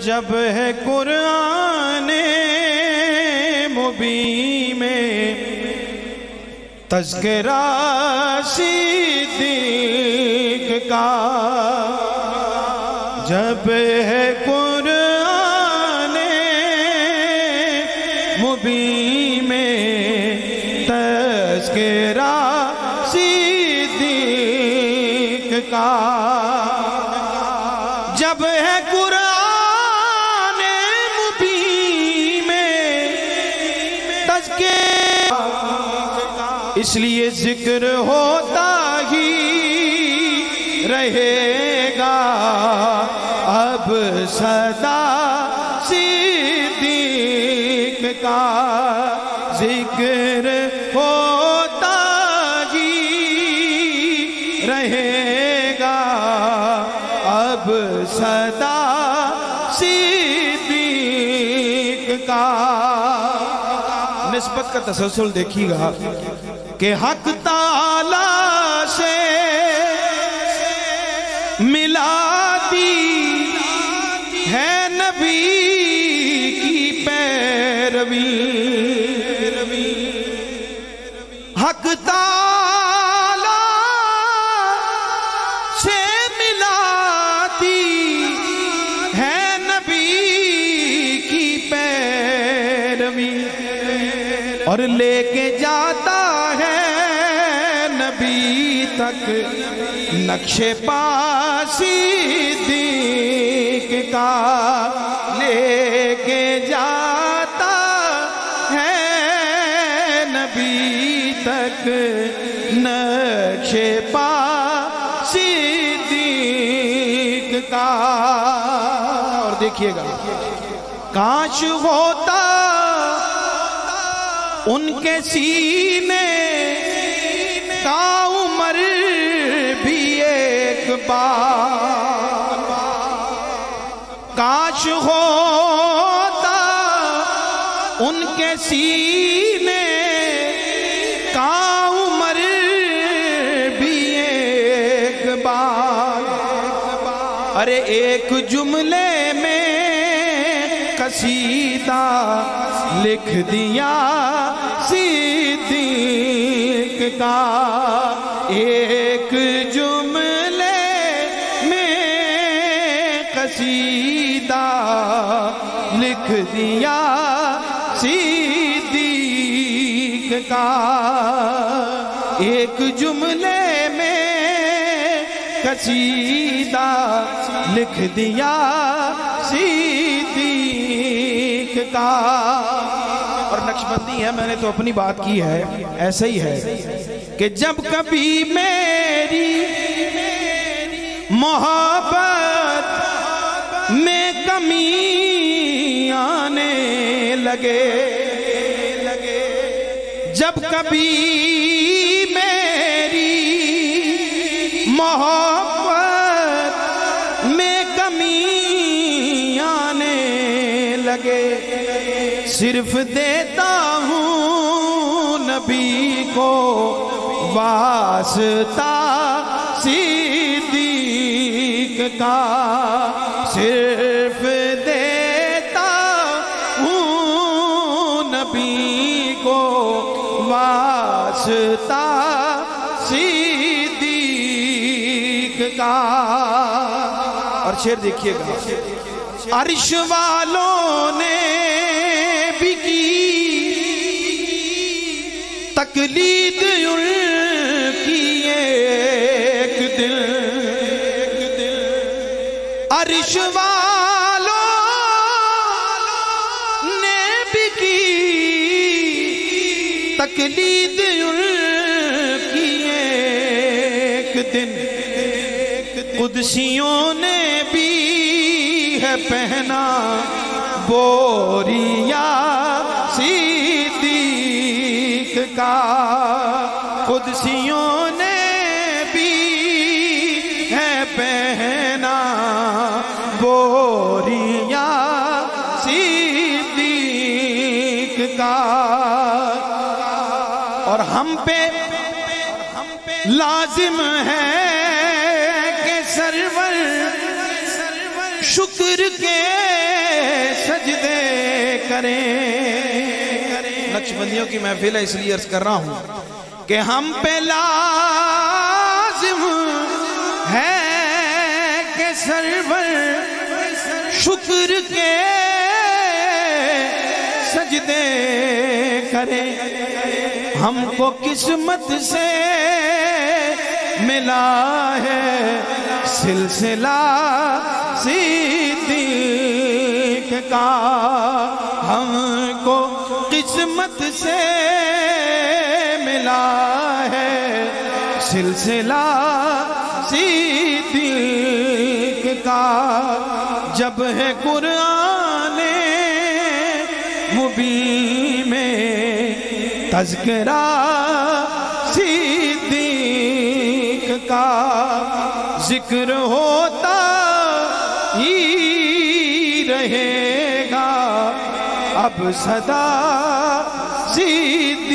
جب ہے قرآن مبین میں تذکرہ صدیق کا، جب ہے قرآن مبین میں تذکرہ صدیق کا، جب ہے قرآن مبین میں تذکرہ، اس لیے ذکر ہوتا ہی رہے گا اب سدا صدیق کا، ذکر ہوتا ہی رہے گا اب سدا صدیق کا۔ نسبت کا تسلسل دیکھیے گا کہ حق تعالی سے ملاتی ہے نبی کی پیروی، حق تعالی سے ملاتی ہے نبی کی پیروی، اور لے کے جاتا ہے نبی تک نقش پا صدیق کا، لے کے جاتا ہے نبی تک نقش پا صدیق کا۔ اور دیکھیے گا، کاش ہوتا ان کے سینے کا عمر بھی ایک بار، کاش ہوتا ان کے سینے کا عمر بھی ایک بار، ارے ایک جملے میں قصیدہ لکھ دیا صدیق کا، ایک جملے میں قصیدہ لکھ دیا صدیق کا، ایک جملے میں قصیدہ لکھ دیا صدیق کا۔ اور نقش بندی ہے، میں نے تو اپنی بات کی ہے، ایسا ہی ہے کہ جب کبھی میری محبت میں کمی آنے لگے، جب کبھی میری محبت میں کمی آنے لگے، صرف دیتا ہوں نبی کو واسطہ صدیق کا، صرف دیتا ہوں نبی کو واسطہ صدیق کا۔ اور شعر دیکھیے گا، عرش والوں نے بھی کی تقلید ان کی ایک دل، عرش والوں نے بھی کی تقلید ان کی ایک دن، قدسیوں نے بھی ہے پہنا بوریا صدیق کا، قدسیوں نے بھی ہے پہنا بوریا صدیق کا، اور ہم پہ لازم ہے کہ سرور شکر شکر کے سجدے کریں. نقشبندیوں کی محفل ہے اس لیے عرض کر رہا ہوں کہ ہم پہ لازم ہے کہ سرور شکر کے سجدے کریں. ہم کو قسمت سے ملا ہے سلسلہ صدیق کا. ہم کو قسمت سے ملا ہے سلسلہ صدیق کا. جب ہے قرآن مبین میں تذکرہ صدیق کا، ذکر ہوتا ہی رہے گا اب صدا صدیق